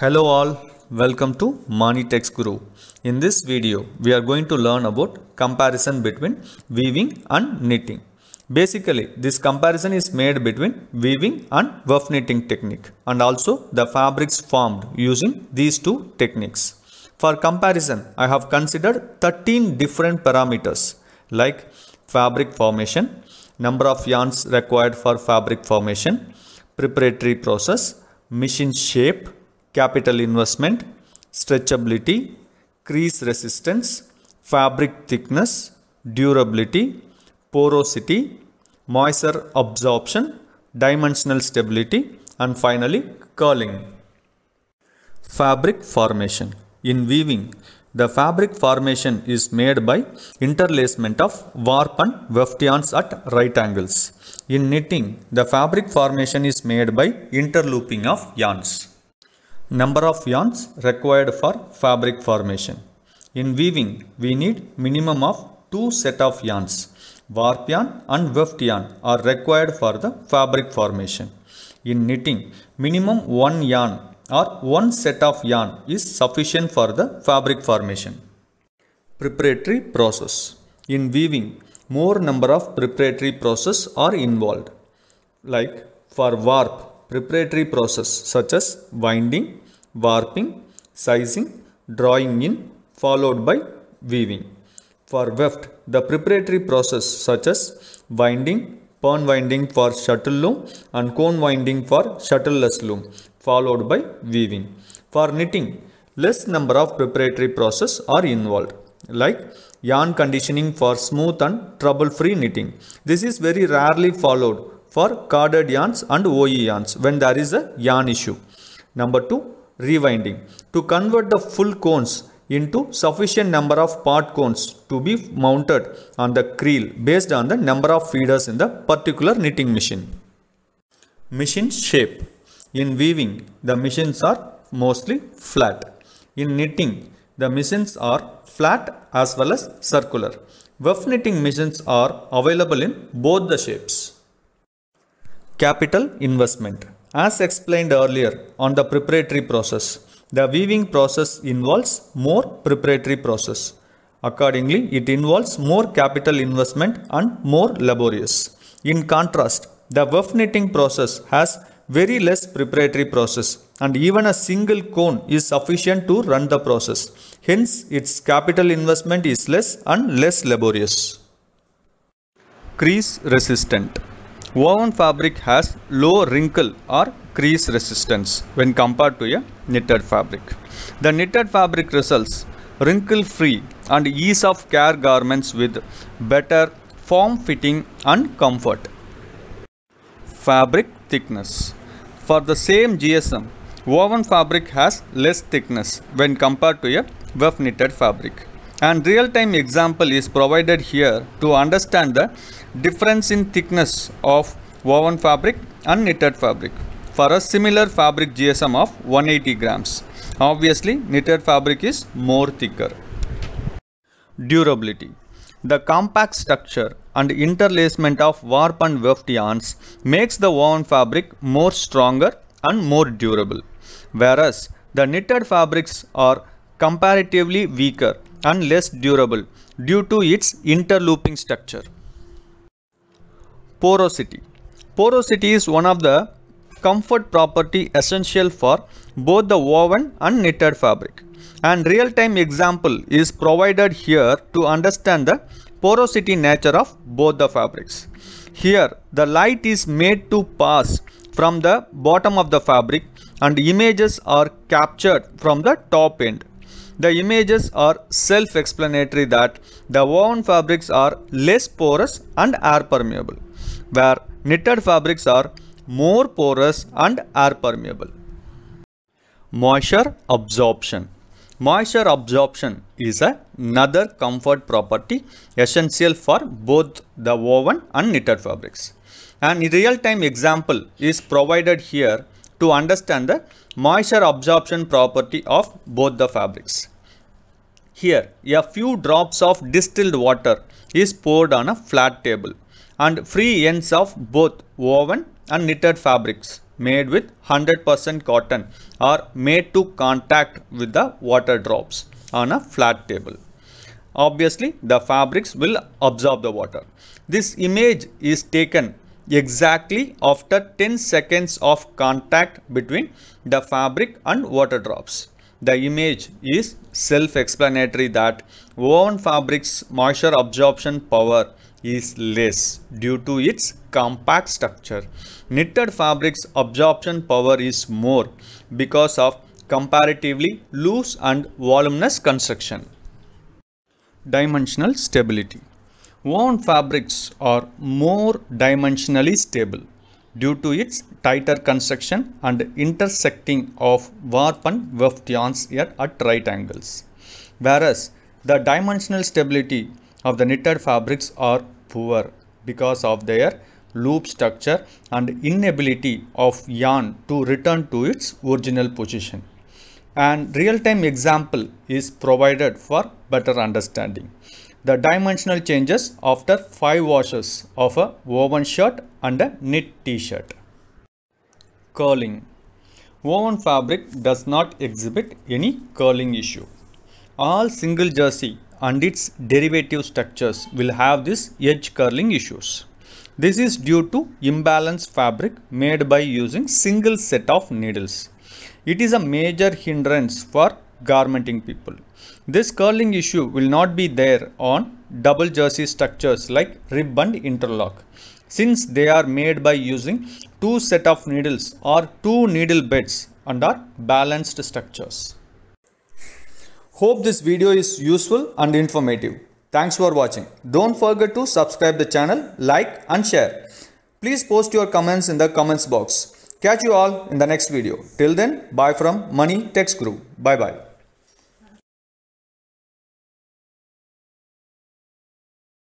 Hello all, welcome to Manitex Guru. In this video, we are going to learn about comparison between weaving and knitting. Basically, this comparison is made between weaving and weft knitting technique and also the fabrics formed using these two techniques. For comparison, I have considered 13 different parameters like fabric formation, number of yarns required for fabric formation, preparatory process, machine shape, capital investment, stretchability, crease resistance, fabric thickness, durability, porosity, moisture absorption, dimensional stability, and finally curling. Fabric formation. In weaving, the fabric formation is made by interlacement of warp and weft yarns at right angles. In knitting, the fabric formation is made by interlooping of yarns. Number of yarns required for fabric formation. In weaving, we need minimum of 2 set of yarns. Warp yarn and weft yarn are required for the fabric formation. In knitting, minimum 1 yarn or 1 set of yarn is sufficient for the fabric formation. Preparatory process. In weaving, more number of preparatory process are involved. Like for warp, preparatory process such as winding, warping, sizing, drawing in, followed by weaving. For weft, the preparatory process such as winding, pern winding for shuttle loom and cone winding for shuttleless loom, followed by weaving. For knitting, less number of preparatory process are involved, like yarn conditioning for smooth and trouble-free knitting. This is very rarely followed for carded yarns and OE yarns when there is a yarn issue. Number 2, rewinding. To convert the full cones into sufficient number of part cones to be mounted on the creel based on the number of feeders in the particular knitting machine. Machine shape. In weaving, the machines are mostly flat. In knitting, the machines are flat as well as circular. Weft knitting machines are available in both the shapes. Capital investment. As explained earlier on the preparatory process, the weaving process involves more preparatory process. Accordingly, it involves more capital investment and more laborious. In contrast, the weft knitting process has very less preparatory process and even a single cone is sufficient to run the process. Hence, its capital investment is less and less laborious. Crease resistant. Woven fabric has low wrinkle or crease resistance when compared to a knitted fabric. The knitted fabric results wrinkle free and ease of care garments with better form fitting and comfort. Fabric thickness. For the same GSM, woven fabric has less thickness when compared to a weft knitted fabric. And real-time example is provided here to understand the difference in thickness of woven fabric and knitted fabric. For a similar fabric GSM of 180 grams. Obviously, knitted fabric is more thicker. Durability. The compact structure and interlacement of warp and weft yarns makes the woven fabric more stronger and more durable, whereas the knitted fabrics are comparatively weaker and less durable due to its interlooping structure. Porosity. Porosity is one of the comfort property essential for both the woven and knitted fabric. And real-time example is provided here to understand the porosity nature of both the fabrics. Here, the light is made to pass from the bottom of the fabric and images are captured from the top end. The images are self-explanatory that the woven fabrics are less porous and air permeable, where knitted fabrics are more porous and air permeable. Moisture absorption. Moisture absorption is another comfort property essential for both the woven and knitted fabrics. An real-time example is provided here to understand the moisture absorption property of both the fabrics. Here, a few drops of distilled water is poured on a flat table and free ends of both woven and knitted fabrics made with 100% cotton are made to contact with the water drops on a flat table. Obviously, the fabrics will absorb the water. This image is taken exactly after 10 seconds of contact between the fabric and water drops. The image is self-explanatory that woven fabric's moisture absorption power is less due to its compact structure. Knitted fabric's absorption power is more because of comparatively loose and voluminous construction. Dimensional stability. Woven fabrics are more dimensionally stable due to its tighter construction and intersecting of warp and weft yarns at right angles, whereas the dimensional stability of the knitted fabrics are poor because of their loop structure and inability of yarn to return to its original position. An real-time example is provided for better understanding. The dimensional changes after 5 washes of a woven shirt and a knit t-shirt. Curling. Woven fabric does not exhibit any curling issue. All single jersey and its derivative structures will have this edge curling issues. This is due to imbalanced fabric made by using single set of needles. It is a major hindrance for garmenting people. This curling issue will not be there on double jersey structures like rib and interlock, since they are made by using 2 set of needles or 2 needle beds and are balanced structures. Hope this video is useful and informative. Thanks for watching. Don't forget to subscribe the channel, like and share. Please post your comments in the comments box. Catch you all in the next video. Till then, bye from Money Text Group. Bye bye.